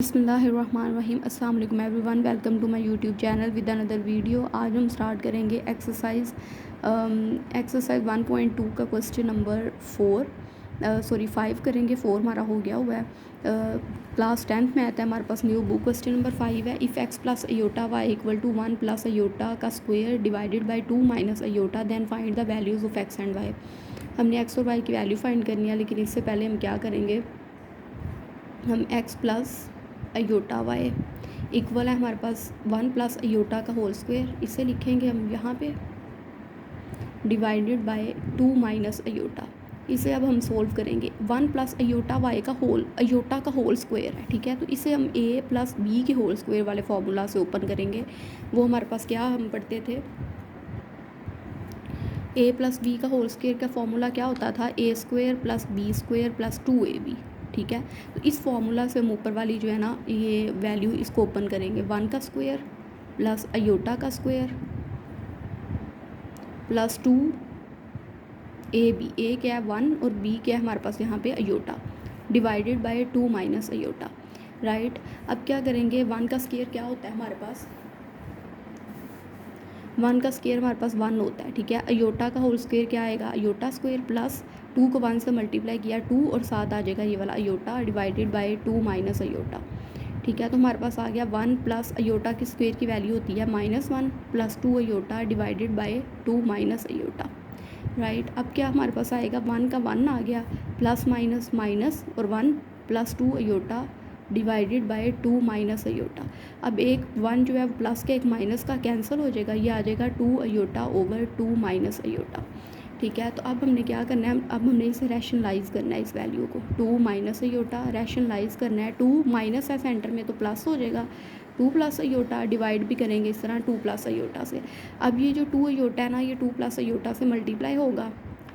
बिस्मिल्लाहिर्रहमानिर्रहीम। अस्सलाम वालेकुम everyone, welcome to my YouTube channel with another video. आज हम स्टार्ट करेंगे एक्सरसाइज 1.2 का क्वेश्चन नंबर 5 करेंगे। 4 हमारा हो गया हुआ है। क्लास 10th में आता है हमारे पास न्यू बुक। क्वेश्चन नंबर 5 है, if x plus iota y equal to 1 plus iota का square divided by 2 minus iota then find the values of x and y. हमने एक्स और वाई की वैल्यू फाइंड करनी है, लेकिन इससे पहले हम क्या करेंगे, हम x plus iota y equal है हमारे पास 1 प्लस अयोटा का होल स्क्वायर, इसे लिखेंगे हम यहाँ पे डिवाइडेड बाय 2 माइनस अयोटा। इसे अब हम सोल्व करेंगे। 1 प्लस अयोटा वाई का अयोटा का होल स्क्वायर है, ठीक है। तो इसे हम ए प्लस बी के होल स्क्वायर वाले फार्मूला से ओपन करेंगे। वो हमारे पास क्या हम पढ़ते थे, ए प्लस बी का होल स्क्वायर का फॉर्मूला क्या होता था, A square plus B square plus 2ab, ठीक है। तो इस फॉर्मूला से हम ऊपर वाली जो है ना ये वैल्यू इसको ओपन करेंगे। 1 का स्क्वायर प्लस अयोटा का स्क्वायर प्लस 2ab, ए क्या है 1 और बी क्या है हमारे पास यहाँ पे iota, divided by 2 minus iota, right. अब क्या करेंगे, 1 का स्क्वायर क्या होता है हमारे पास, 1 का स्क्वायर हमारे पास 1 होता है, ठीक है। अयोटा का होल स्क्वायर क्या आएगा, अयोटा स्क्वायर प्लस 2 को 1 से मल्टीप्लाई किया 2 और साथ आ जाएगा ये वाला iota divided by 2 minus iota, ठीक है। तो हमारे पास आ गया 1 प्लस अयोटा की स्क्वायर की वैल्यू होती है -1 plus 2 iota divided by 2 minus iota, right. अब क्या हमारे पास आएगा, 1 का 1 आ गया प्लस माइनस माइनस और 1 plus 2 iota divided by 2 minus iota. अब एक 1 जो है प्लस के एक माइनस का कैंसिल हो जाएगा, ये आ जाएगा 2 अयोटा ओवर 2 माइनस अयोटा, ठीक है। तो अब हमने क्या करना है, अब हमने इसे रैशनलाइज़ करना है, इस वैल्यू को 2 माइनस अयोटा रैशनलाइज़ करना है। 2 माइनस है सेंटर में तो प्लस हो जाएगा, 2 प्लस अयोटा डिवाइड भी करेंगे इस तरह 2 प्लस अयोटा से। अब ये जो 2 अयोटा है ना, ये 2 प्लस अयोटा से मल्टीप्लाई होगा,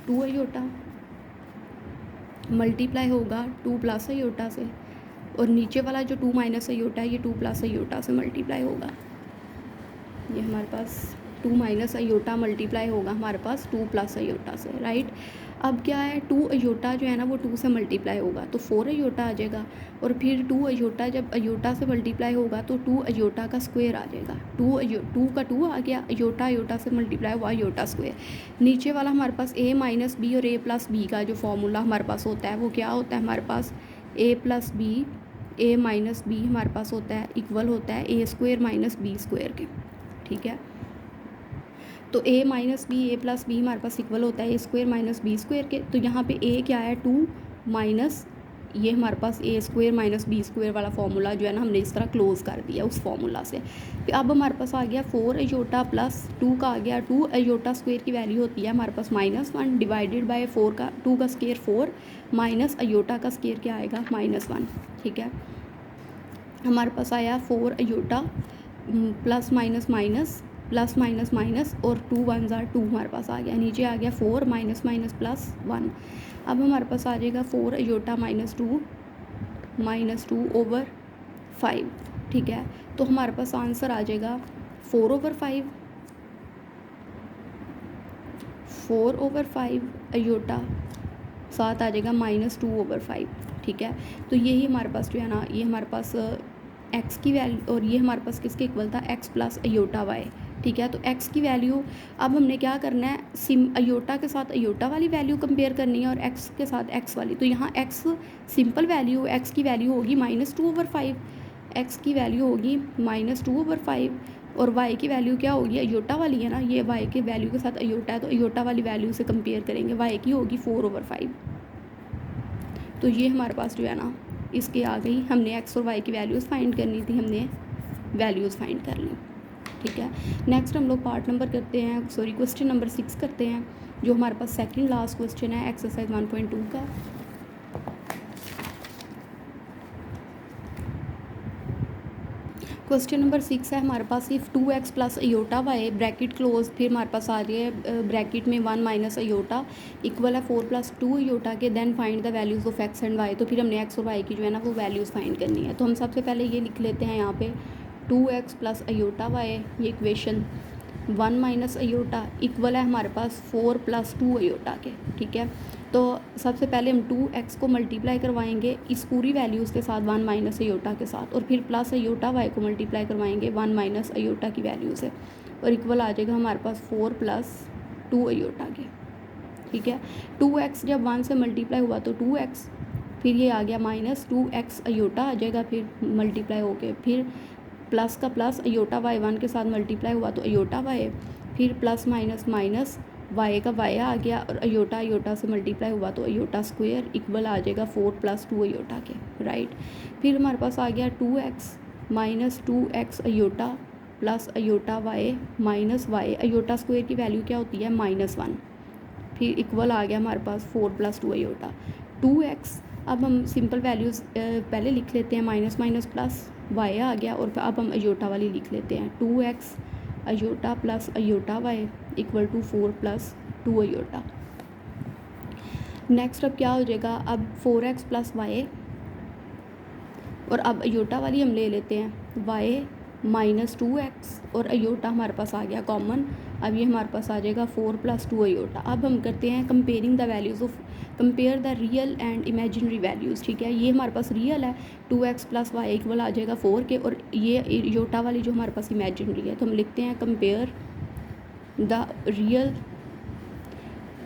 2 अयोटा मल्टीप्लाई होगा 2 प्लस अयोटा से, और नीचे वाला जो 2 माइनस अयोटा है ये 2 प्लस अयोटा से मल्टीप्लाई होगा। ये हमारे पास 2 माइनस अयोटा मल्टीप्लाई होगा हमारे पास 2 प्लस अयोटा से, राइट। अब क्या है, 2 अयोटा जो है ना वो 2 से मल्टीप्लाई होगा तो 4 अयोटा आ जाएगा, और फिर 2 अयोटा जब अयोटा से मल्टीप्लाई होगा तो 2 अयोटा का स्क्वायर आ जाएगा। 2 का 2 आ गया, अयोटा अयोटा से मल्टीप्लाई हुआ अयोटा स्क्वायर। नीचे वाला हमारे पास a माइनस बी और a प्लस बी का जो फॉर्मूला हमारे पास होता है वो क्या होता है हमारे पास, a plus B a minus B हमारे पास होता है इक्वल होता है a square minus B square के, ठीक है। तो a minus B A plus B हमारे पास इक्वल होता है a square minus B square के। तो यहाँ पे a क्या है 2 माइनस ये हमारे पास a square minus B square वाला फार्मूला जो है ना हमने इस तरह क्लोज कर दिया उस फार्मूला से। फिर अब हमारे पास आ गया 4 अयोटा प्लस 2 का आ गया, 2 अयोटा स्क्वायर की वैल्यू होती है हमारे पास -1 डिवाइडेड बाय 4 का 2 का स्क्वायर 4 माइनस अयोटा का स्क्वायर क्या आएगा -1, ठीक है। हमारे पास आया 4 iota plus minus minus plus minus minus और 2 1 ज़ा 2 हमारे पास आ गया, नीचे आ गया 4 माइनस माइनस प्लस 1। अब हमारे पास आ जाएगा 4 अयोटा -2 ओवर 5, ठीक है। तो हमारे पास आंसर आ जाएगा 4 ओवर 5 अयोटा, साथ आ जाएगा -2 ओवर 5, ठीक है। तो यही हमारे पास जो है ना ये हमारे पास एक्स की वैल्यू, और ये हमारे पास किसके इक्वल था, एक्स प्लस अयोटा वाई, ठीक है। तो एक्स की वैल्यू अब हमने क्या करना है, अयोटा के साथ अयोटा वाली वैल्यू कंपेयर करनी है और एक्स के साथ एक्स वाली। तो यहाँ एक्स सिंपल वैल्यू, एक्स की वैल्यू होगी -2 ओवर 5, एक्स की वैल्यू होगी -2 ओवर 5, और वाई की वैल्यू क्या होगी, अयोटा वाली है ना, ये वाई के वैल्यू के साथ अयोटा है तो अयोटा वाली वैल्यू से कंपेयर करेंगे, वाई की होगी 4 ओवर 5। तो ये हमारे पास जो है ना इसके आ गई, हमने एक्स और वाई की वैल्यूज़ फाइंड करनी थी, हमने वैल्यूज़ फाइंड कर ली, ठीक है। नेक्स्ट हम लोग पार्ट नंबर करते हैं, क्वेश्चन नंबर 6 करते हैं, जो हमारे पास सेकंड लास्ट क्वेश्चन है एक्सरसाइज 1.2 का। क्वेश्चन नंबर 6 है हमारे पास, if 2x plus iota y bracket close, फिर हमारे पास आ रही है ब्रैकेट में 1 माइनस अयोटा इक्वल है 4 प्लस 2 अयोटा के, then find the values of x and Y. तो फिर हमने एक्स और वाई की जो है ना वो वैल्यूज़ फाइंड करनी है। तो हम सबसे पहले ये लिख लेते हैं यहाँ पे 2x प्लस अयोटा वाई, ये इक्वेशन 1 माइनस अयोटा इक्वल है हमारे पास 4 + 2 अयोटा के, ठीक है। तो सबसे पहले हम 2x को मल्टीप्लाई करवाएंगे इस पूरी वैल्यूज़ के साथ 1 माइनस अयोटा के साथ, और फिर प्लस अयोटा y को मल्टीप्लाई करवाएंगे 1 माइनस अयोटा की वैल्यू से, और इक्वल आ जाएगा हमारे पास 4 + 2 अयोटा के, ठीक है। 2x जब 1 से मल्टीप्लाई हुआ तो 2x, फिर ये आ गया -2x अयोटा आ जाएगा, फिर मल्टीप्लाई हो के, फिर प्लस का प्लस अयोटा y 1 के साथ मल्टीप्लाई हुआ तो अयोटा y, फिर प्लस माइनस माइनस y का y आ गया, और अयोटा अयोटा से मल्टीप्लाई हुआ तो अयोटा स्क्वायर इक्वल आ जाएगा 4 + 2 अयोटा के, राइट। फिर हमारे पास आ गया 2x -2x iota plus iota y minus y, iota square की वैल्यू क्या होती है -1, फिर इक्वल आ गया हमारे पास 4 + 2 अयोटा 2x। अब हम सिंपल वैल्यूज़ पहले लिख लेते हैं, माइनस माइनस प्लस y आ गया, और अब हम अयोटा वाली लिख लेते हैं 2x iota plus iota y equal to 4 + 2 iota. Next अब क्या हो जाएगा, अब 4x + y, और अब अयोटा वाली हम ले लेते हैं y -2x, और अयोटा हमारे पास आ गया कॉमन। अब ये हमारे पास आ जाएगा 4 + 2 अयोटा। अब हम करते हैं comparing the values of, compare the real and imaginary values, ठीक है। ये हमारे पास रियल है 2x + y इक्वल आ जाएगा 4 के, और ये अयोटा वाली जो हमारे पास इमेजिनरी है, तो हम लिखते हैं compare the real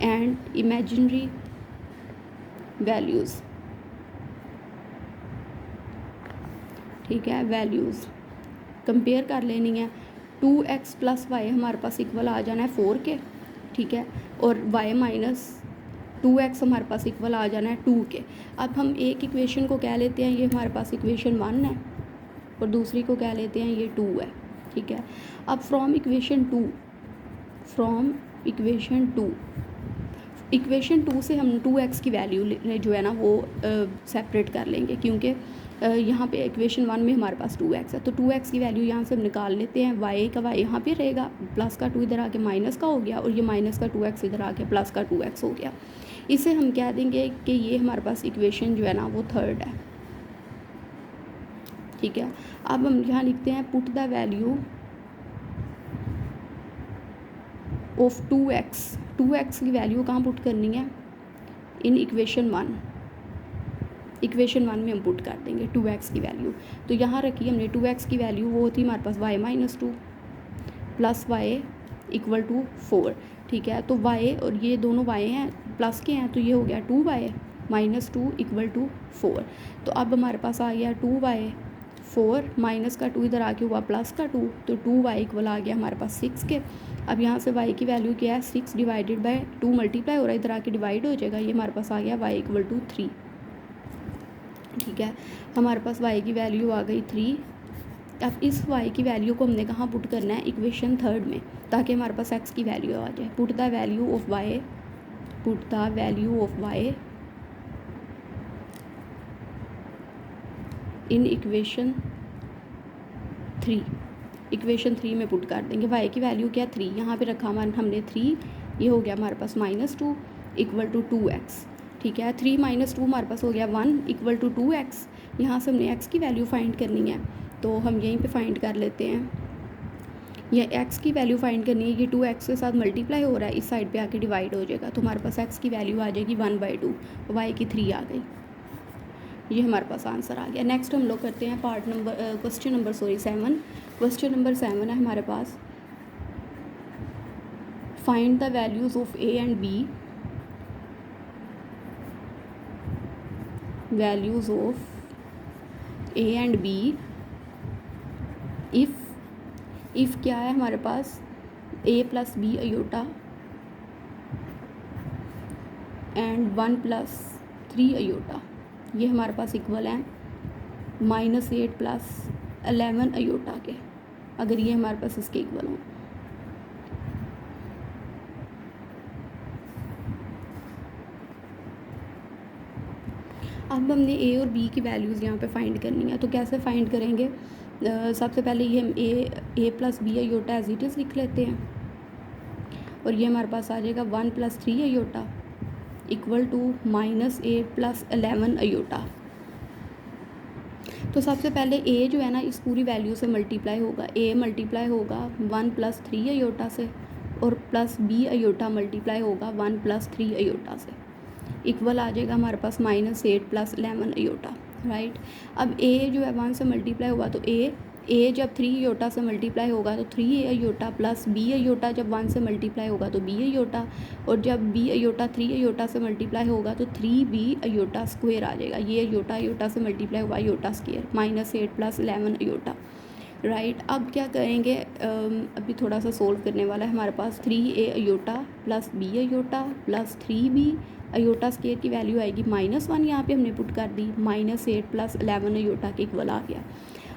and imaginary values, ठीक है। वैल्यूज़ कंपेयर कर लेनी है, 2x + y हमारे पास इक्वल आ जाना है 4 के, ठीक है, और y - 2x हमारे पास इक्वल आ जाना है 2 के। अब हम एक इक्वेशन को कह लेते हैं ये हमारे पास इक्वेशन 1 है, और दूसरी को कह लेते हैं ये 2 है, ठीक है। अब फ्रॉम इक्वेशन 2 से हम 2x की वैल्यू जो है ना वो सेपरेट कर लेंगे, क्योंकि यहाँ पे इक्वेशन 1 में हमारे पास 2x है, तो 2x की वैल्यू यहाँ से हम निकाल लेते हैं। y का y यहाँ पे रहेगा, प्लस का 2 इधर आके माइनस का हो गया, और ये माइनस का 2x इधर आके प्लस का 2x हो गया। इसे हम कह देंगे कि ये हमारे पास इक्वेशन जो है ना वो 3rd है, ठीक है। अब हम यहाँ लिखते हैं put the value of 2x की वैल्यू कहाँ पुट करनी है, इन इक्वेशन 1 में हम पुट कर देंगे 2x की वैल्यू। तो यहाँ रखी हमने 2x की वैल्यू, वो होती है हमारे पास y - 2 plus y equal to 4, ठीक है। तो y और ये दोनों y हैं प्लस के हैं, तो ये हो गया 2y - 2 इक्वल टू 4। तो अब हमारे पास आ गया 2y 4 माइनस का 2 इधर आके हुआ प्लस का 2, तो 2y इक्वल आ गया हमारे पास 6 के। अब यहाँ से y की वैल्यू क्या है, 6 डिवाइडेड बाय 2 मल्टीप्लाई हो रहा है, इधर आके डिवाइड हो जाएगा, ये हमारे पास आ गया y इक्वल टू 3, ठीक है। हमारे पास y की वैल्यू आ गई 3। अब इस y की वैल्यू को हमने कहाँ पुट करना है, इक्वेशन 3rd में, ताकि हमारे पास x की वैल्यू आ जाए। Put the value of y in equation 3 में पुट कर देंगे। y की वैल्यू क्या 3, यहाँ पे रखा हमने 3, ये हो गया हमारे पास -2 इक्वल टू 2x, ठीक है। 3 - 2 हमारे पास हो गया 1 इक्वल टू 2x। यहाँ से हमने x की वैल्यू फाइंड करनी है, तो हम यहीं पे फाइंड कर लेते हैं। ये x की वैल्यू फाइंड करनी है, ये 2x के साथ मल्टीप्लाई हो रहा है, इस साइड पे आके डिवाइड हो जाएगा, तो हमारे पास x की वैल्यू आ जाएगी 1/2, y की 3 आ गई। ये हमारे पास आंसर आ गया। नेक्स्ट हम लोग करते हैं क्वेश्चन नंबर 7। क्वेश्चन नंबर 7 है हमारे पास, find the values of a and b, values of a and b if क्या है हमारे पास a + b अयोटा एंड 1 + 3 अयोटा, ये हमारे पास इक्वल हैं -8 + 11 अयोटा के, अगर ये हमारे पास इसके इक्वल हों। अब हमने a और b की वैल्यूज़ यहाँ पे फाइंड करनी है, तो कैसे फाइंड करेंगे, सबसे पहले ये हम a + b iota as it is लिख लेते हैं, और ये हमारे पास आ जाएगा 1 + 3 अयोटा इक्वल टू -8 + 11 अयोटा। तो सबसे पहले ए जो है ना इस पूरी वैल्यू से मल्टीप्लाई होगा, ए मल्टीप्लाई होगा 1 + 3 अयोटा से, और प्लस बी अयोटा मल्टीप्लाई होगा 1 + 3 अयोटा से, इक्वल आ जाएगा हमारे पास -8 + 11 अयोटा, राइट। अब ए जो है 1 से मल्टीप्लाई होगा तो ए जब 3 अयोटा से मल्टीप्लाई होगा तो 3 अयोटा, प्लस बी अयोटा जब 1 से मल्टीप्लाई होगा तो बी अयोटा, और जब बी अयोटा 3 अयोटा से मल्टीप्लाई होगा तो 3b अयोटा स्क्वायर आ जाएगा। ये अयोटा अयोटा से मल्टीप्लाई हुआ अयोटा स्क्वायर, -8 + 11 अयोटा, राइट। अब क्या करेंगे, अभी थोड़ा सा सोल्व करने वाला है हमारे पास। 3a iota plus b iota plus 3b iota square की वैल्यू आएगी -1, यहाँ पे हमने पुट कर दी, -8 + 11 अयोटा के इक्वल आ गया।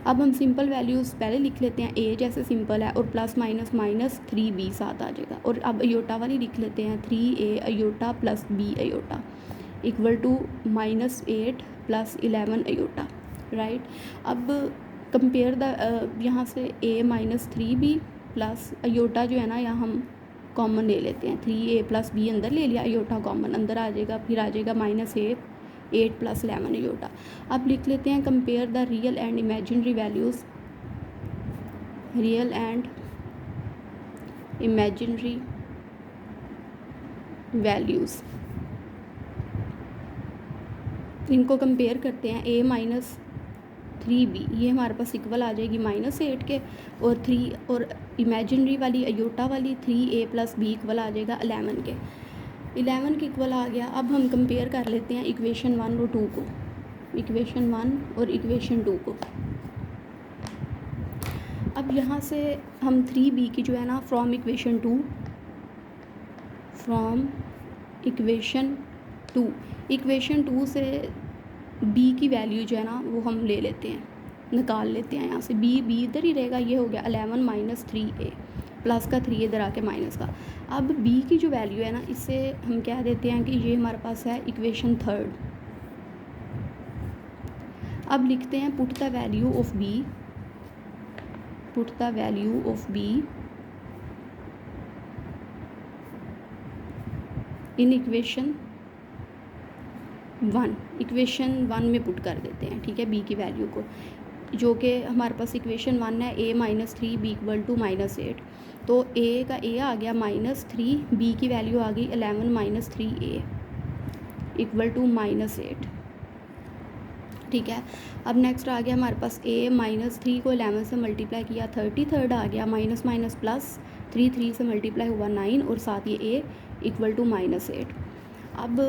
अब हम सिंपल वैल्यूज़ पहले लिख लेते हैं, a जैसे सिंपल है और प्लस माइनस माइनस 3b साथ आ जाएगा, और अब अयोटा वाली लिख लेते हैं 3a iota plus b iota equal to -8 + 11 iota, right. अब कंपेयर द यहाँ से a - 3b प्लस अयोटा जो है ना यहाँ हम कॉमन ले लेते हैं, 3a + b अंदर ले लिया, अयोटा कॉमन अंदर आ जाएगा, फिर आ जाएगा -8 + 11 अयोटा। अब लिख लेते हैं compare the real and imaginary values, real and imaginary values, इनको कंपेयर करते हैं। a - 3b ये हमारे पास इक्वल आ जाएगी -8 के, और 3 और इमेजिनरी वाली अयोटा वाली 3a + b इक्वल आ जाएगा 11 के, 11 के इक्वल आ गया। अब हम कंपेयर कर लेते हैं इक्वेशन 1 और 2 को, इक्वेशन 1 और इक्वेशन 2 को। अब यहाँ से हम 3b की जो है ना फ्रॉम इक्वेशन 2 इक्वेशन 2 से b की वैल्यू जो है ना वो हम ले लेते हैं, निकाल लेते हैं यहाँ से, b इधर ही रहेगा, ये हो गया 11 - 3a प्लस का 3 इधर आके माइनस का। अब b की जो वैल्यू है ना इससे हम कह देते हैं कि ये हमारे पास है इक्वेशन 3। अब लिखते हैं put the value of b in equation 1 में पुट कर देते हैं, ठीक है, b की वैल्यू को, जो कि हमारे पास इक्वेशन 1 है a - 3b = -8, तो a का a आ गया -3, b की वैल्यू आ गई 11 - 3a = -8, ठीक है। अब नेक्स्ट आ गया हमारे पास a - 3 को 11 से मल्टीप्लाई किया 33 आ गया, माइनस माइनस प्लस 3 से मल्टीप्लाई हुआ 9, और साथ ये a = -8। अब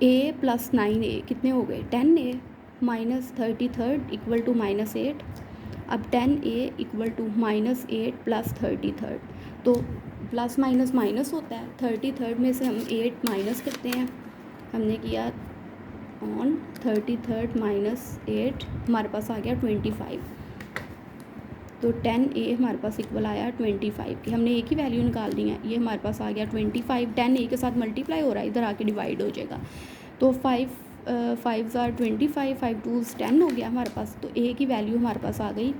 a + 9a कितने हो गए, 10a -33 = -8। अब 10a = -8 + 33, तो प्लस माइनस माइनस होता है, 33 में से हम 8 माइनस करते हैं, हमने किया ऑन 33 - 8 हमारे पास आ गया 25, तो 10a हमारे पास इक्वल आया 25 की, हमने एक ही वैल्यू निकाल दी है, ये हमारे पास आ गया 25, 10a के साथ मल्टीप्लाई हो रहा है, इधर आके डिवाइड हो जाएगा, तो 5 5s are 25, 5 2s 10 हो गया हमारे पास, तो a की वैल्यू हमारे पास आ गई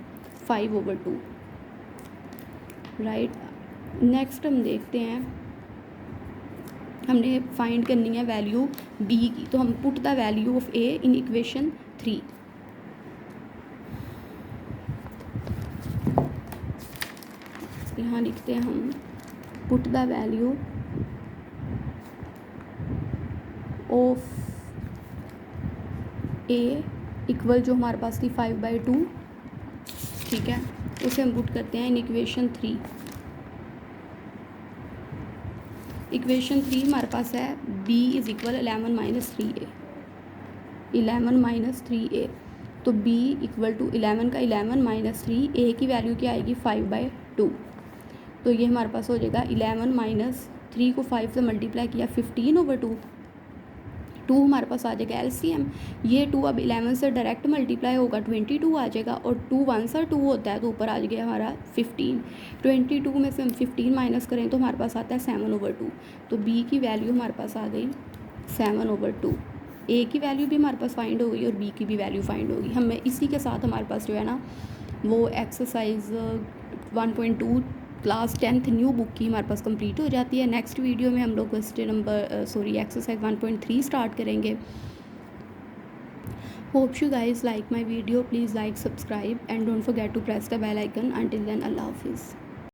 5/2, राइट। नेक्स्ट हम देखते हैं, हमने फाइंड करनी है वैल्यू b की, तो हम put the value of a in equation 3। यहाँ लिखते हैं हम put the value of a equal जो हमारे पास थी 5/2, ठीक है, उसे हम पुट करते हैं इन इक्वेशन 3। इक्वेशन 3 हमारे पास है b = 11 - 3a, 11 - 3a, तो b = 11 का 11 - 3, a की वैल्यू क्या आएगी 5/2, तो ये हमारे पास हो जाएगा 11 - 3 को 5 से मल्टीप्लाई किया 15/2, 2 हमारे पास आ जाएगा LCM, ये 2 अब 11 से डायरेक्ट मल्टीप्लाई होगा 22 आ जाएगा, और 2 1 सा 2 होता है, तो ऊपर आ जाएगा हमारा 15, 22 में से हम 15 माइनस करें तो हमारे पास आता है 7/2, तो b की वैल्यू हमारे पास आ गई 7/2, a की वैल्यू भी हमारे पास फाइंड हो गई और b की भी वैल्यू फाइंड होगी। हमें इसी के साथ हमारे पास जो है ना वो exercise 1.2 class 10th new book की हमारे पास कंप्लीट हो जाती है। नेक्स्ट वीडियो में हम लोग क्वेश्चन एक्सरसाइज 1.3 स्टार्ट करेंगे। Hope you guys like my video. Please like, subscribe and don't forget to press the bell icon. Until then, Allah Hafiz.